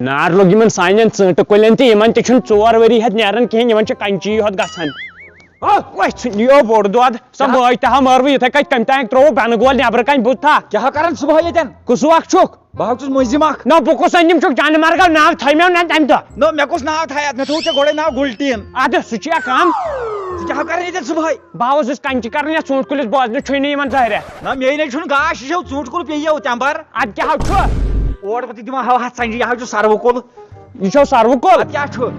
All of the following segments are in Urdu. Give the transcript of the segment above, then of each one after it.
نار لوگ یمن سانین ژنٹہ کُلین تہ یمن تہ چھُنہٕ 4 ؤری ہیٚتھ نیران کِہیٖنۍ یمن چھُ کنچی ہوت گژھان ژھٕنِو بوٚڑ دۄد سۄ مٲج تہ مٲروٕ یِتھے کٔنۍ کمہِ تانۍ تروو بینہٕ گول نیبرٕ کنہِ بُتھا کیا کران صبح یتن کُس وق چھُکھ بہٕ چھُس مٔنزِم اکھ نہ بہٕ کُس أنِم چھُکھ جانہٕ مرگو ناو تھٲیمو نہ تمہِ دۄہ نہ مےٚ کُس ناو تھایہِ مےٚ تھوٚو ژےٚ گۄڈے ناو گُلٹیٖن ادٕ سُہ چھُ کم ژٕ کیٛاہ کران ییٚتٮ۪ن صبحٲے بہٕ اوسُس کنچہِ کران یتھ ژوٗنٛٹھۍ کُلِس بوزنہٕ چھُے نہٕ یِمن ظٲہرا نہ مے نَے چھُنہٕ گاش یہِ چھو ژوٗنٛٹھۍ کُل پیٚیو تمبر ادٕ کیٛاہ چھُ اور بہٕ تہِ دِمہٕ ہوا ہتھ سنجی یہِ حظ چھُ سروٕ کُل یہِ چھو سروٕ کُل اتھ کیٛاہ چھُ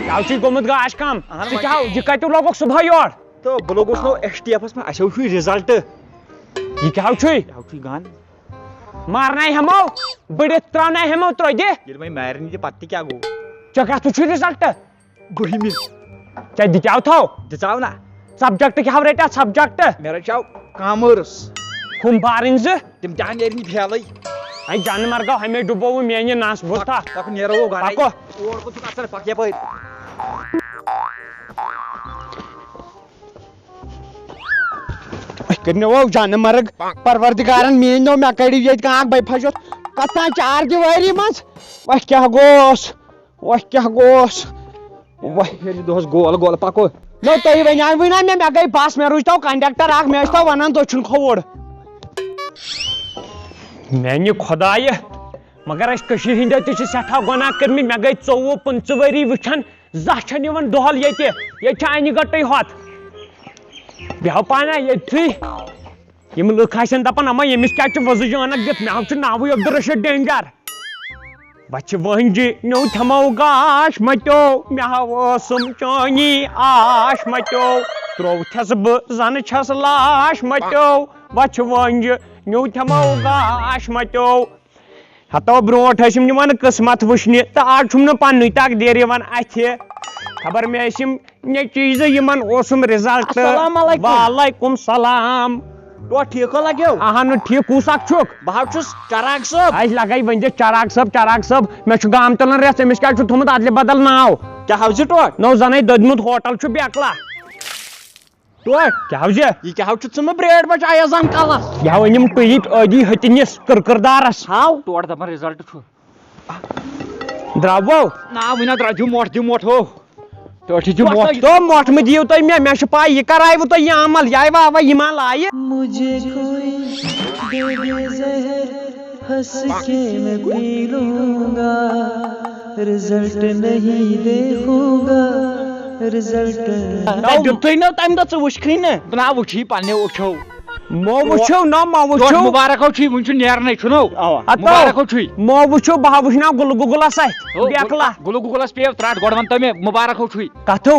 یَوٕ چھُے گوٚمُت گاش کم اہن ژٕ کیٛاہ یہِ کتہِ لوگُکھ صبحٲے یور تہٕ بہٕ لوٚگُس نو ایس ٹی ایفس منٛز اَسہِ چھُ رِزلٹ یہِ کیٛاہ چھُے یہِ چھُے گان مارنے ہٮ۪مو بٔڑِتھ تراونے ہٮ۪مو ترٛودِ ییٚلہِ وۄنۍ مارن تہِ پتہٕ تہِ کیٛاہ گوٚو ژےٚ کتھ چھُے رِزلٹ گٔہمہِ ژےٚ دِژیٛاو تھو دِژاو نا سبجکٹ کیٛاہ رٔٹیٛاو سبجکٹ مےٚ رچاو کامٲرٕس ہُم بارٕنۍ زٕ تِم تہِ نیرِ نہٕ فیلٕے اے جانہٕ مرگو ہمے ڈُبووُ میانہِ نس بوٗزتھا پکھ نیرو گرے پکو اور کُن چھُکھ اثر پکھ یپٲرۍ کرنو جانہٕ مرگ پروردگارن میٲنۍ مےٚ کڑِو ییٚتہِ کانٛہہ اکھ بے پھسیوس کتھ تانۍ 4 ؤری منٛز وۄنۍ کیٛاہ گوس وۄنۍ کیٛاہ گوس پھیرِ دۄہس گول گول پکو نو تُہۍ ؤنیٛاوٕے نا مےٚ گٔے بس مےٚ روٗزۍتو کنڈکٹر اکھ مےٚ ٲسۍتو ونان دٔچھُن کھووُر میانہِ خۄدایہِ مگر أسۍ کٔشیٖرِ ہٕنٛدیو تہِ چھِ سٮ۪ٹھاہ گۄناہ کٔرمٕتۍ مےٚ گٔے 24-25 ؤری وٕچھان زانٛہہ چھنہٕ یِوان دۄہل ییٚتہِ چھِ انہِ گٔٹٕے ہوت بیٚہو پانہ ییٚتھٕے یِم لُکھ آسن دپان اما ییٚمِس کیٛاہ چھُ وٕزٕ جانکھ دِتھ مےٚ چھُ ناوٕے عبدالرشیٖد ڈینجر بچہِ وٲنجہِ نیوٗ تھمو گاش متیو مےٚ ہاوسُم چٲنی آش متیو ترووتھس بہٕ زنہٕ چھس لاش متیو بچہِ وٲنجہِ نیوٗ تھمو گاش متیو ہتو برونٛٹھ ٲسۍ یِم نِوان قٕسمت وٕچھنہِ تہٕ آز چھُم نہٕ پننُے تقدیٖر یِوان اتھِ خبر مےٚ ٲسۍ یِم نیٚچی زٕ یِمن اوسُم رِزلٹ وعلیکُم سلام ٹوٹھ ٹھیٖکھو لگیو اہن ٹھیٖک کُس اکھ چھُکھ بہٕ حظ چھُس چراغ صٲب اَسہِ لگے ؤنۍ دِتھ چراغ صٲب مےٚ چھُ گام تُلان رٮ۪تھ أمِس کیٛازِ چھُ تھوٚمُت ادلہِ بدل ناو کیٛاہ حظ چھُ ٹوٹھ نو زنٕے دٔدمُت ہوٹل چھُ بیکلا ٹوٹھ کیٛاہ حظ یہِ کیٛاہ حظ چھُ ژھُنمُت برٛیڈ بچہِ ایزان کلس یہِ أنِم ٹُیِتھ ٲدی ہتِنِس کٕرکٕردارس ہاو تورٕ دپان رِزلٹ چھُ درٛاوو نا وٕنۍ درٛاو دِ موٹھ ہو ٹٲٹھِ دِ موٹھ تو موٹھ مہٕ دِیِو تُہۍ مےٚ چھِ پاے یہِ کرایوٕ تۄہہِ یہِ عمل یہِ آیوا اوا یہِ ما لایہِ مجھے کوئی دے دے زہر ہنس کے میں پی لوں گا رزلٹ نہیں دیکھوں گا رزلٹ دیُتھُے نہٕ تمہِ دۄہ ژٕ وٕچھکھٕے نہٕ بہٕ نا وٕچھی پننیو أچھو مو وٕچھِو نہ مو وٕچھِو مُبارکو چھُے وٕنہِ چھُ نیرنٕے چھُنو مُبارکو چھُے مو وٕچھِو بہٕ وٕچھناو گُلہٕ گُگلس اتھِ بیکلا گُلہٕ گُگلس پیٚیو ترٛٹھ گۄڈٕ ون تو مےٚ مُبارکو چھُے کتھو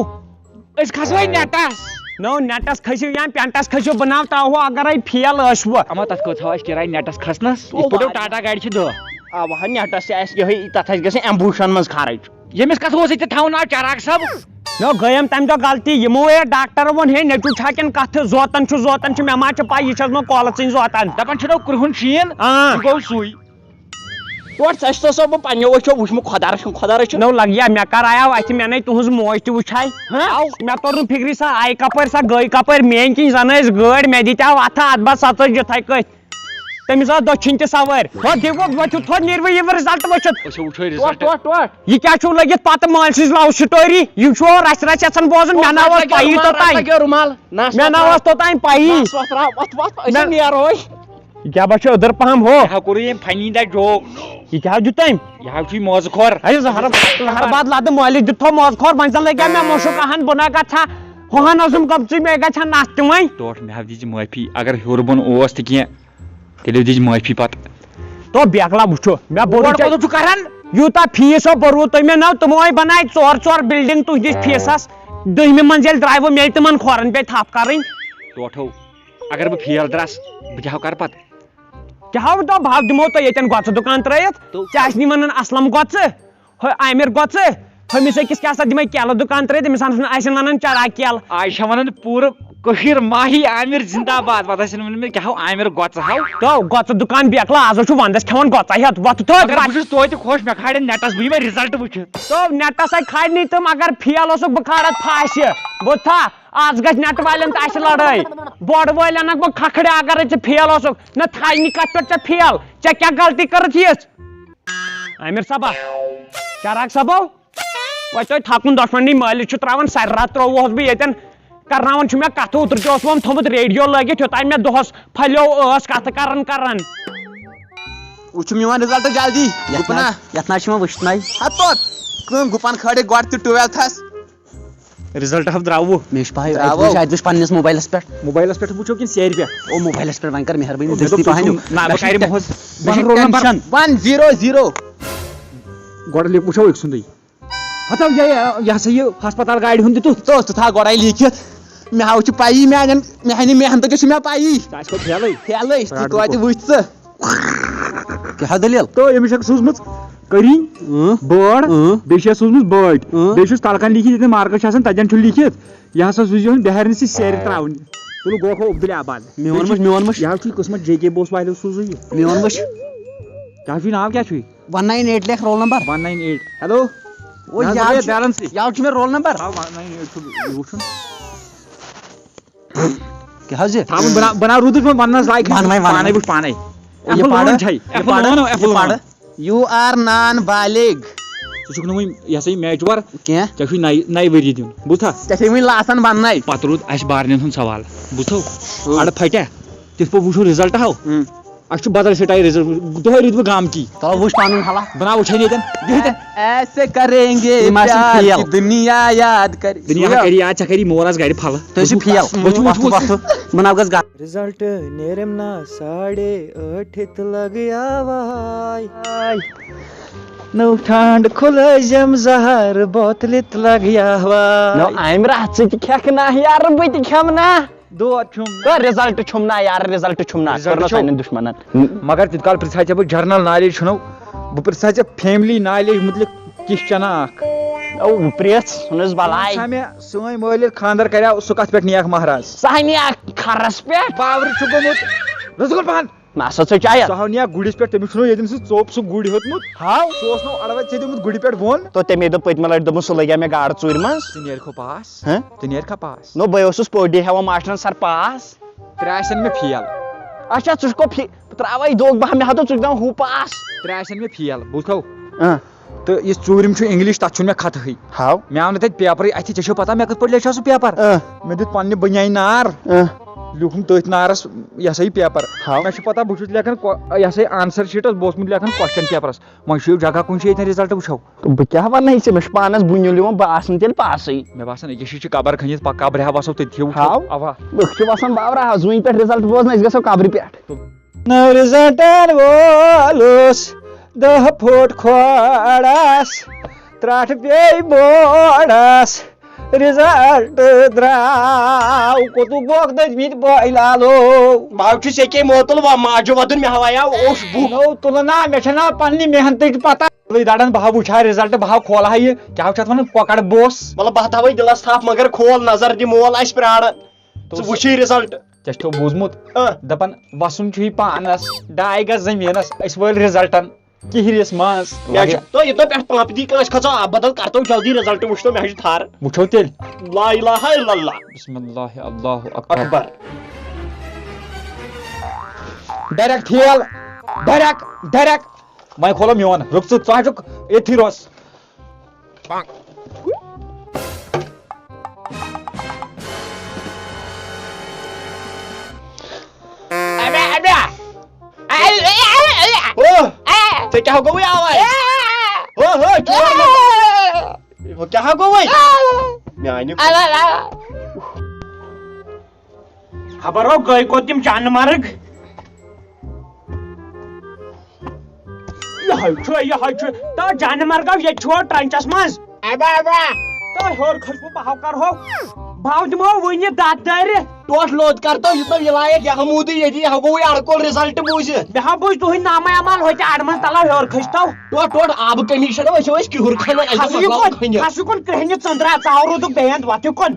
أسۍ کھسوے نیٹس نو نیٹس کھسِو یا پینٹس کھسِو بہٕ ناو تاہو اگرے فیل ٲسوٕ اما تتھ کۭژ اَسہِ کِراے نیٹس کھسنس یِتھ پٲٹھۍ ٹاٹا گاڑِ چھِ 10 اوا نیٹس تہِ آسہِ یِہے تتھ آسہِ گژھِ ایمبوشن منٛز خرٕچ ییٚمِس کتھ اوس ییٚتہِ تھاوُن ناو چراغ صٲب نو گٔیم تمہِ دۄہ غلطی یِمو ڈاکٹر ووٚن ہے نیٚچوٗ چھاکٮ۪ن کتھٕ زوتن چھُ مےٚ ما چھِ پاے یہِ چھس بہٕ کۄلہٕ ژٕنۍ زوتن دپان چھُنو کرٛہُن شیٖن سُہ گوٚو سُے ٹوٹھ ژےٚ چھُ بہٕ پننیو أچھو وٕچھمُت خۄدا رٔچھِنۍ نو لگیا مےٚ کرایاو اتھِ مےٚ نَے تُہنٛز موج تہِ وٕچھاے مےٚ توٚر نہٕ فِکرِ سۄ آیہِ کپٲرۍ سۄ گٔے کپٲرۍ میٲنۍ کِنۍ زن ٲسۍ گٲڑۍ مےٚ دِتیاو اتھٕ اتھ بس سۄ ژٔج یِتھے کٔٹھۍ تٔمِس ٲس دٔچھِنۍ تہِ سوٲرۍ تھوٚد نیٖروٕ یہِ رِزلٹ وٕچھِتھ یہِ کیٛاہ چھُو لٔگِتھ پتہٕ مٲلۍ سٕنٛز لو سٹوری یہِ چھُ رژھِ یژھان بوزُن مےٚ نہ ٲس پایی توٚتانۍ پایی یہِ کیٛاہ باسیو أدٕر پہم ہو کوٚرُے ییٚمۍ فنی دَ جوک یہِ کیٛاہ دیُت تٔمۍ یہِ حظ چھُے موزٕ کھور زہرباد لدٕ مٲلِس دِتھو موزٕ کھور وۄنۍ زن لگیا مےٚ مُشُک اہن بہٕ نہ گژھا ہُہن اوسُم گٔمژٕے مےٚ گژھِ ہا نس تہِ وۄنۍ ٹوٹھ مےٚ حظ دِژ معٲفی اگر ہیوٚر بۄن اوس تہِ کینٛہہ تیٚلہِ دِژ معٲفی پتہٕ تو بیکلا وٕچھو مےٚ بوٚر چھُ کران یوٗتاہ فیٖسو بوٚروٕ تۄہہِ مےٚ نو تِمو بناے 4 بِلڈنگ تُہنٛدِس فیٖسس 10مہِ منٛز ییٚلہِ درٛایوٕ مےٚ تِمن کھورن پیٚیہِ تھپھ کرٕنۍ ٹوٹھو اگر بہٕ فیل درٛاس بہٕ کیٛاہ کرٕ پتہٕ کیٛاہ ہو دۄپ بہٕ دِمو تۄہہِ ییٚتٮ۪ن گۄژٕ دُکان ترٲیِتھ ژےٚ آسہِ نہٕ ونان اسلم گۄژٕ ہُہ عامر گۄژٕ ہُمِس أکِس کیٛاہ سا دِمے کیلہٕ دُکان ترٲیِتھ أمِس آسن ونان چراغ کیلہٕ آز چھےٚ ونان پوٗرٕ کٔشیٖر ماہی عامر زندہ باد پتہٕ ٲسِن ونان مےٚ کیٛاہ ہو عامر گۄژٕ ہاو تو گۄژٕ دُکان بیکلا آز چھُ ونٛدس کھٮ۪وان گۄژا ہٮ۪تھ وۄتھ بہٕ چھُس توتہِ خۄش مےٚ کھالن نیٹس بہٕ یِمے رِزلٹ وٕچھِتھ تو نیٹس ہے کھالنی تِم اگر فیل اوسُکھ بہٕ کھالتھ پھاسہِ بوٗزتھا آز گژھِ نیٹ والٮ۪ن تہِ آسہِ لڑٲے بوڑ وٲلۍ انکھ بہٕ کھکھرِ اگرے ژٕ فیل اوسُکھ نہ تھاینی کتھ پٮ۪ٹھ ژےٚ فیل ژےٚ کیٛاہ غلطی کٔرٕتھ یِژھ عامر صاحبہ چراغ صاحبو وۄنۍ تۄہہِ تھکُن دۄشوٕنی مٲلِس چھُ ترٛاوان سَرِ راتھ ترٛووُہَس بہٕ ییٚتٮ۪ن کرناوان چھُ مےٚ کَتھٕ اوترٕ تہِ اوسُم تھوٚمُت ریڈیو لٲگِتھ یوٚتانۍ مےٚ دۄہَس پھلیو ٲس کَتھٕ کران وٕچھُم یِوان رِزلٹ جلدی گُپنا یتھ نا چھُ مےٚ وٕچھنَے ہتوت کٲم گُپن کھٲڑے گۄڈٕ تہِ 12تھس رِزلٹ ہاو درٛاوُ مےٚ چھُ پاے درٛاوو. اَتہِ وٕچھ پننِس موبایلَس پٮ۪ٹھ موبایلَس پٮ۪ٹھ وٕچھو کِنہٕ سیرِ پٮ۪ٹھ او موبایلَس پٮ۪ٹھ وۄنۍ کر مہربٲنی مےٚ دوٚپ دٔستی تُہۍ پہن چھُو- نہ بہٕ کرٕ مۄہَس بہٕ رول نمبر 100 گۄڈٕ وٕچھو أکۍ سُنٛدٕے ہتو یہِ ہسا یہِ ہسپتال گاڑِ ہُنٛد دِتُتھ تو ژٕ تھاو گۄڈے لیٖکھِتھ مےٚ ہاو چھِ پَیی میانہِ محنتہٕ چھِ مےٚ پَیی سُہ آسہِ پَتہٕ فیلٕے پھیلے ژٕ توتہِ وٕچھ ژٕ کیٛاہ دٔلیٖل تہٕ أمِس چھکھ سوٗزمٕژ کٔرِنۍ بٲڈ بیٚیہِ چھِ سوٗزمٕژ بٲٹۍ بیٚیہِ چھُس تَلکن لیٖکھِتھ ییٚتٮ۪ن مارکس چھِ آسان تَتٮ۪ن چھُ لیٖکھِتھ یہِ ہسا سوٗزِہون بِہارنِسٕے سیرِ ترٛاوٕنۍ تُلہٕ گوکھو عبدُل آباد میون وٕچھ یہِ حظ چھُے قٕسمت جے کے بوس والیو سوٗزُے یہِ میون وٕچھ کیٛاہ چھُے ناو کیٛاہ چھُے 198 لیکھ رول نمبر 198 ہیلو او یاد چھُ مےٚ رول نمبر 198 چھُ یہِ وٕچھُن کیٛاہ حظ یہِ تھاوُن بناو روٗدُس منٛز وننس لایق پانے وٕچھ پانے یوٗ آر نان بالغ ژٕ چھُکھ نہٕ وُنہِ یہِ ہسا یہِ میچور کینٛہہ ژےٚ چھُے نَیہِ ؤری دیُن بوٗزتھا ژےٚ چھے وٕنہِ لاسان بننے پتہٕ روٗد اَسہِ بارنٮ۪ن ہُنٛد سوال بوٗزتھو اَڑٕ پھٹیا تِتھ پٲٹھۍ وٕچھو رِزلٹ ہاو اَسہِ چھُ بدل سٹایل رِزلٹ دۄہے روٗد بہٕ گامکی تو وٕچھ پنُن حالہ بناو وٕچھن ییٚتٮ۪ن دِہتٮ۪ن ایسے کریں گے یِم آسن پیار فیل. کی دنیا یاد کر دُنیا کری یاد ژےٚ کری مول آسہٕ گرِ پھلہٕ تُہۍ چھِو فیل بناو گژھ گا رِزلٹ نیرم نا 8:30 لگیاواے نو ٹھانڈ کھُلٲزم زہر بوتلہِ تہِ لگیاواے عامرا ژٕ تہِ کھٮ۪کھ نا یارٕ بہٕ تہِ کھٮ۪مہٕ نا دود چھُم رِزلٹ چھُم نا یارٕ رِزلٹ چھُم نا Result کٔرنَس چھُم. پنٛنٮ۪ن دُشمنن مگر تیٖتِس کال پرژھے ژےٚ بہٕ جرنل نالیج چھُنو بہٕ پرژھے ژےٚ فیملی نالیج مُتعلق کِس چنا اکھ او پرٛژھ ژھٕنُس بلاے وٕچھا مےٚ سٲنۍ مٲلۍ ییٚلہِ خانٛدر کریو سُہ کتھ پٮ۪ٹھ نیکھ مہراز سہنی کھرس پٮ۪ٹھ باورٕ چھُ گوٚمُت رسگول پہن نہ سا ژٕ چاہے سُہ ہاو نیکھ گُرِس پٮ۪ٹھ تٔمِس چھُنو ییٚتٮ۪ن سُہ ژوٚپ سُہ گُرۍ ہیوٚتمُت ہاو سُہ اوس نہٕ اڑوے ژےٚ دیُتمُت گُرِ پٮ۪ٹھ بۄن تو تمے دوٚپ پٔتمہِ لٹہِ دوٚپمُت سُہ لٔگیا مےٚ گاڈٕ ژوٗرِ منٛز ژٕ نیرکھو پاس ہہ ژٕ نیرکھا پاس نو بہٕ اوسُس پٲٹھی ہٮ۪وان ماسٹرن سر پاس ترٛےٚ آسن مےٚ فیل اچھا ژٕ چھُکھ تراوے دوٚگ بہہ مےٚ ہا ژٕ دِوان ہُہ پاس ترٛےٚ آسن مےٚ فیل بوٗزتھو تہٕ یُس ژوٗرِم چھُ انگلش تتھ چھُنہٕ مےٚ خطہٕے ہاو مےٚ آو نہٕ تتہِ پیپرٕے اتھِ ژےٚ چھو پتہ مےٚ کِتھ پٲٹھۍ لیٚچھو سُہ پیپر مےٚ دیُت پننہِ بنیٛانہِ نار لیوٗکھُم تٔتھۍ نارس یہِ ہسا یہِ پیپر مےٚ چھُ پتہ بہٕ چھُس لیکھان یہِ ہسا یہِ آنسر شیٖٹس بہٕ اوسمُت لیکھان کوسچن پیپرس وۄنۍ چھُ جگہ کُنہِ جایہِ ییٚتٮ۪ن رِزلٹ وٕچھو بہٕ کیٛاہ وَنہٕ ژےٚ مےٚ چھُ پانس بُنیُل یِوان بہٕ آسہٕ نہٕ تیٚلہِ پاسٕے مےٚ باسان أکِس جایہِ چھِ قبر کھٔنِتھ قبرِ وسو تٔتھی ہاو اوا أسۍ چھِ وسان بابرا زوٗنہِ پٮ۪ٹھ رِزلٹ بوزنہٕ أسۍ گژھو قبرِ پٮ۪ٹھ نو رِزلٹن وولُس 10 فُٹ کھوڑس ترٛٹھ پیٚیہِ بوڑس رِزلٹ درٛاو کوٚتُک بوکھ دٔدمٕتۍ بٲے لالو بہٕ چھُس ییٚکے موتُل ماجو ودُن مےٚ ہاوایاو اوش بُک نو تُلہٕ نا مےٚ چھَنا پننہِ محنتٕچ پتہ دڑن بہٕ ہا وٕچھا رِزلٹ بہٕ ہا کھولہا یہِ کیٛاہ چھِ اتھ ونان کۄکر بوس مطلب بہٕ تھاوے دِلس تھپھ مگر کھول نظر دِ مول آسہِ پرٛاران ژٕ وٕچھے رِزلٹ ژےٚ چھُو بوٗزمُت دپان وسُن چھُے پانس 2 گز زٔمیٖنس أسۍ وٲلۍ رِزلٹن کِہرِس منٛز تو یہِ پٮ۪ٹھ پامپ دی کٲنٛسہِ کھژو بدل کرتو جلدی رِزلٹ وٕچھتو مےٚ حظ چھُ تھر وٕچھو تیٚلہِ لا اِلہَ اِلَّا اللہ بسم اللہ اللہ اکبر اکبر ڈایریکٹ فیل ڈایریکٹ وۄنۍ کھولو میون رُک ژٕ چھُکھ ییٚتھی روز ژےٚ کیٛاہ گوٚوُے آواز کیٛاہ گوٚوُے میانہِ خبر ہو گٔے کوٚت تِم چنہٕ مرگ یِہوے چھُ تو جانہٕ مرگو ییٚتہِ چھُ ٹرنچس منٛز تو ہیوٚر کھٔسوٕ بہٕ کرہو بہٕ دِمو وُنہِ دتھ دٲرِتھ ٹوٹھ لوٚت کرتو یہِ تو یِلایق یہِ موٗدٕے ییٚتہِ یہِ گوٚوُے اڑکول رِزلٹ بوٗزِتھ مےٚ ہا بوٗزۍ تُہٕنٛدۍ نامے عمال ہوتہِ اڑٕ منٛز تلو ہیوٚر کھٔسۍتو ٹوٹھ آبہٕ کٔمی چھنہٕ أسۍ أسۍ کِہُر کھنان ہسہِ کُن کرٛہنہِ ژٔنٛدرا ژاو روٗدُکھ بیٚیہِ اند وتھِ کُن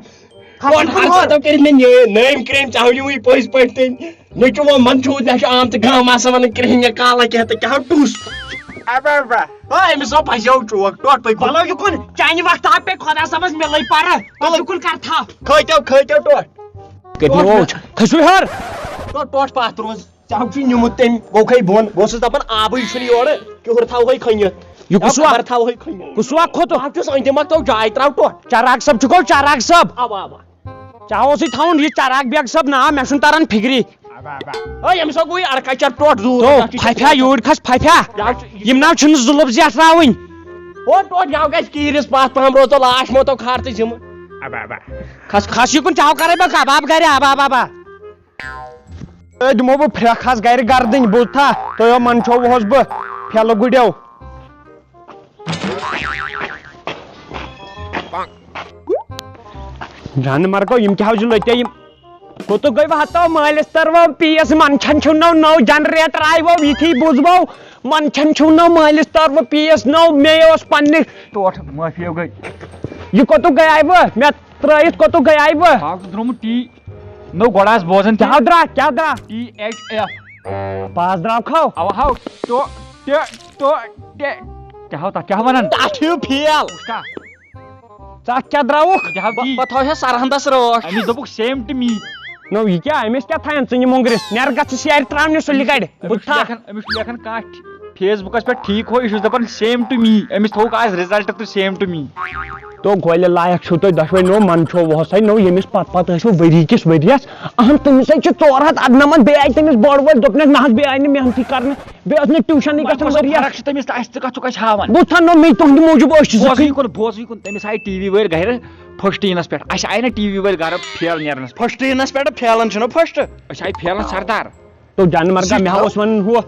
کٔرِتھ مےٚ نٲمۍ کرٛیٚمۍ ژےٚ ہاونہِ وٕنہِ پٔزۍ پٲٹھۍ تٔمۍ مےٚ چھُ وۄنۍ چھُ مےٚ چھُ عام تہٕ گام آسان ونان کرٛہنہِ کالا کینٛہہ تہٕ کیٛاہ ٹُس أمِس آو پھسیو چوک ٹوٹھ پٔکۍ پلو یہِ کُن چانہِ وقتہٕ آو پے خۄدا صٲبس مِلے پرٕ پلو کُن کر تھاو کھٲتیو ٹوٹھ کھٔسِو ہیوٚر ٹوٹھ پتھ روز ژےٚ چھُے نِمُت تٔمۍ گوٚوکھے بۄن بہٕ اوسُس دپان آبٕے چھُنہٕ یورٕ کِہُر تھاوہے کھٔنِتھ یہ کسوا کسوا کھوت چراغ صٲب چھُ گوٚو چراغ صٲب چاہو اوسُے تھاوُن یہِ چراغ بیگ صٲب ناو مےٚ چھُنہٕ تران فِکری پھفیا یوٗرۍ کھس پھفیا یِم ناو چھِنہٕ زٕ لفظ زیٹھراوٕنۍ کھس یِکُن چاہو کرے بہٕ کباب گرِ آبا بابا دِمو بہٕ پھرٛکھ حظ گرِ گردٕنۍ بوٗزتھا تُہۍ منٛچھووہوس بہٕ پھیلہٕ گُڈیو جان مرگو یم کیا لتے کوت گئی ہتو مالس ترو پیس منچھن نو نو جنریٹر آئی وہ یہ بوزبو منچھن نو مالس ترو پیس نو مے پنہ ٹوٹ معافی گئی یہ کوت گئی بہ مے ترائت کوت گئی بہ درمت ٹی نو گوڑاس بوزن کیا درا ٹی ایچ ایف پاس درا کھو او ہاو تو کیا ونان پھیل ژٕ کیا درٛاوُکھ سرہندس روش امس دوٚپُکھ سیم ٹو می نو یہ کیا أمِس کیا تھاین ژٕ یہِ مونٛگرِس نیر گژھ سیارِ ترٛاونہِ سُلہِ گڑِ أمِس چھُ لیکھان کانٛہہ فیس بُکس پٮ۪ٹھ ٹھیٖک ہو یہِ چھُس دپان سیم ٹو می أمِس تھوٚوُکھ آز رِزلٹ تہٕ سیم ٹو می تو گولہِ لایق چھُو تُہۍ دۄشوے نو منٛچھووہوسے نو ییٚمِس پتہٕ ٲسوٕ ؤری کِس ؤرِیس اہن تٔمِس چھِ 498 بیٚیہِ آیہِ تٔمِس بوٚڑ وٲلۍ دوٚپنَس نہ حظ بیٚیہِ آیہِ نہٕ محنتٕے کرنہٕ بیٚیہِ ٲس نہٕ ٹیوٗشنٕے گژھان ؤرِیس فرق چھِ تٔمِس تہٕ اَسہِ ژٕ کتھ چھُکھ اَسہِ ہاوان بہٕ تھاونو مےٚ تُہنٛدِ موٗجوٗب أسۍ چھِ بوزٕے کُن تٔمِس آیہِ ٹی وی وٲلۍ گرِ فٔسٹیٖنس پٮ۪ٹھ اَسہِ آیہِ نہٕ ٹی وی وٲلۍ گرٕ پھیل نیرنس پٮ۪ٹھ فسٹینس پہ پھیلان فسٹ أسۍ آیہِ پھیلن سردار تو جان مرگا مےٚ اوس وَنُن ہُہ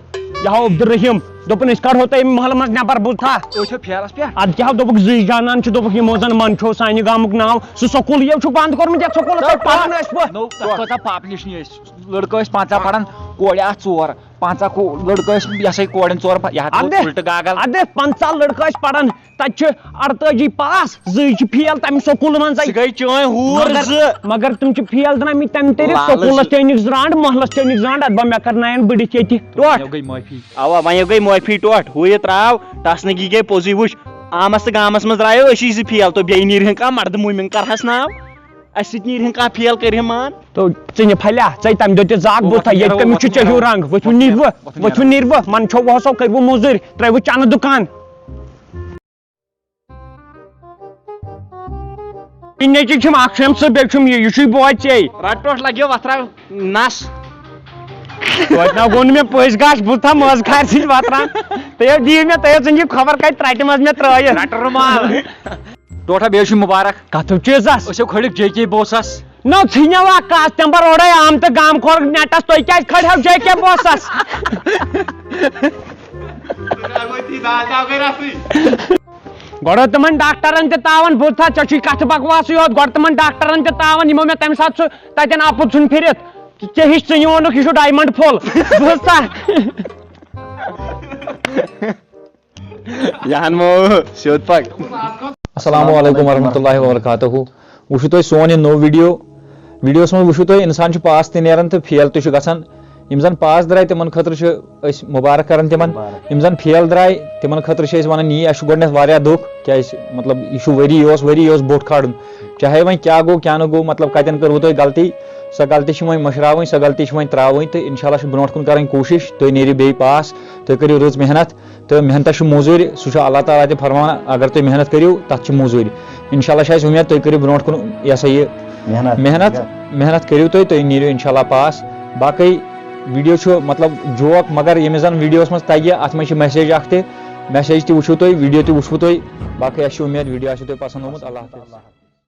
یہِ ہاو عبدالرحیٖم دوٚپُن أسۍ کڑہو تۄہہِ محلہٕ منٛز نٮ۪بر بوٗزتھا أسۍ چھِ پھیلس پٮ۪ٹھ ادٕ کیٛاہ دوٚپُکھ زٕے جانان چھِ دوٚپُکھ یِمو زن منٛچھو سانہِ گامُک ناو سُہ سکوٗل یہِ چھُ بنٛد کوٚرمُت یتھ سکوٗلس پٮ۪ٹھ پران ٲسۍ بہٕ نو تتھ کۭژاہ پاپلیشن ٲسۍ لڑکہٕ ٲسۍ 50 پران کورِ آسہٕ 4 5 لڑکہٕ ٲسۍ یہِ ہسا یہِ کورٮ۪ن 4 الٹہٕ گاگل ادٕ 50 لڑکہٕ ٲسۍ پران تتہِ چھِ 48 پاس زٕے چھِ فیل تمہِ سکوٗلہٕ منٛزٕے گئی چٲنۍ ہوٗر زٕ مگر تِم چھِ فیل درٛامٕتۍ تمہِ طریٖقہٕ سکوٗلس تہِ أنِکھ زرانٛڈ محلس تہِ أنِکھ زرانٛڈ ادٕ مےٚ کرناین بٔڑِتھ ییٚتہِ ٹوٹھ گٔے معٲفی اوا وۄنۍ گئی معٲفی ٹوٹھ ہُہ یہِ تراو ٹسنگی گئی پوٚزُے وٕچھ آمس تہٕ گامس منٛز درٛایو أسی زٕ فیل تو بیٚیہِ نیرہن کانٛہہ مردٕ موٗمِن کرہس ناو اسہِ سۭتۍ نیرہن کانٛہہ فیل کٔرہن مان تو ژٕ پھلیا ژے تمہِ دۄہ تہِ زاگ بوٗتھا ییٚتہِ کٔمِس چھُ چہیوٗ رنٛگ ؤتھِو نیٖروٕ منٛچھووہسو کٔرۍوٕ موٚزوٗرۍ ترٛٲیوٕ چنہٕ دُکان نیٚچِو چھِم اکھ چھُم ژٕ بیٚیہِ چھُم یہِ چھُے بوے ژے رٹ ٹوٹھ لگیو وتھرا نس توتہِ نہ گوٚو نہٕ مےٚ پٔژھۍ گاش بوٗتھا مٲنٛزٕ کھارِ سۭتۍ وتران تُہۍ دِیِو مےٚ تُہۍ ژٕنجہِ خبر کتہِ ترٹہِ منٛز مےٚ ترٲیِتھ رٹہٕ رُمال ٹوٹھا بیٚیہِ چھُ مُبارک کتھُک چیٖزس أسۍ کھٲلِکھ جے کے بوسس نو ژھٕنیو اکھ کاسٹمبر اورے آمتہٕ گام کھورُکھ نیٹس تُہۍ کیازِ کھٲلِو جے کے بوسس گۄڈٕ تِمن ڈاکٹرن تہِ تاون بوٗزتھا ژےٚ چھُے کتھٕ بکواسٕے یوت گۄڈٕ تِمن ڈاکٹرن تہِ تاون یِمو مےٚ تمہِ ساتہٕ سُہ تتٮ۪ن اپُز ژھُن پھِرِتھ ژےٚ ہِش ژٕ ووٚنُکھ یہِ چھُ ڈایمنڈ پھوٚل بوٗزتھا السلام علیکم ورحمۃ اللہ وبرکاتہ وٕچھِو تُہۍ سون یہِ نوٚو ویٖڈیوَس منٛز وٕچھِو تُہۍ اِنسان چھُ پاس تہِ نیران تہٕ فیل تہِ چھُ گژھان یِم زن پاس درٛاے تِمن خٲطرٕ چھِ أسۍ مُبارک کران تِمن یِم زن فیل درٛاے تِمن خٲطرٕ چھِ أسۍ ونان یی اَسہِ چھُ گۄڈٕنیتھ واریاہ دُکھ کیازِ مطلب یہِ چھُ ؤری اوس بوٚٹھ کھالُن چاہے وۄنۍ کیاہ گوٚو کیاہ نہٕ گوٚو مطلب کتٮ۪ن کٔروٕ تۄہہِ غلطی سۄ غلطی چھِ وۄنۍ مٔشراوٕنۍ سۄ غلطی چھِ وۄنۍ ترٛاوٕنۍ تہٕ انشاء اللہ چھِ برونٛٹھ کُن کرٕنۍ کوٗشش تُہۍ نیرِو بیٚیہِ پاس تُہۍ کٔرِو رٕژ محنت تہٕ محنتس چھُ موٚزوٗرۍ سُہ چھُ اللہ تعالیٰ تہِ فرماوان اگر تُہۍ محنت کٔرِو تتھ چھِ موٚزوٗرۍ انشاء اللہ چھِ اَسہِ اُمید تُہۍ کٔرِو برونٛٹھ کُن یہِ ہسا یہِ محنت کٔرِو تُہۍ نیٖرِو انشاء اللہ پاس باقٕے ویٖڈیو چھُ مطلب جوک مگر ییٚمِس زن ویٖڈیوس منٛز تگہِ اتھ منٛز چھِ میسیج اکھ تہِ میسیج تہِ وٕچھِو تُہۍ ویٖڈیو تہِ وٕچھوٕ تُہۍ باقٕے اَسہِ چھِ اُمید ویٖڈیو آسیو تۄہہِ پسنٛد آمُت اللہ حافظ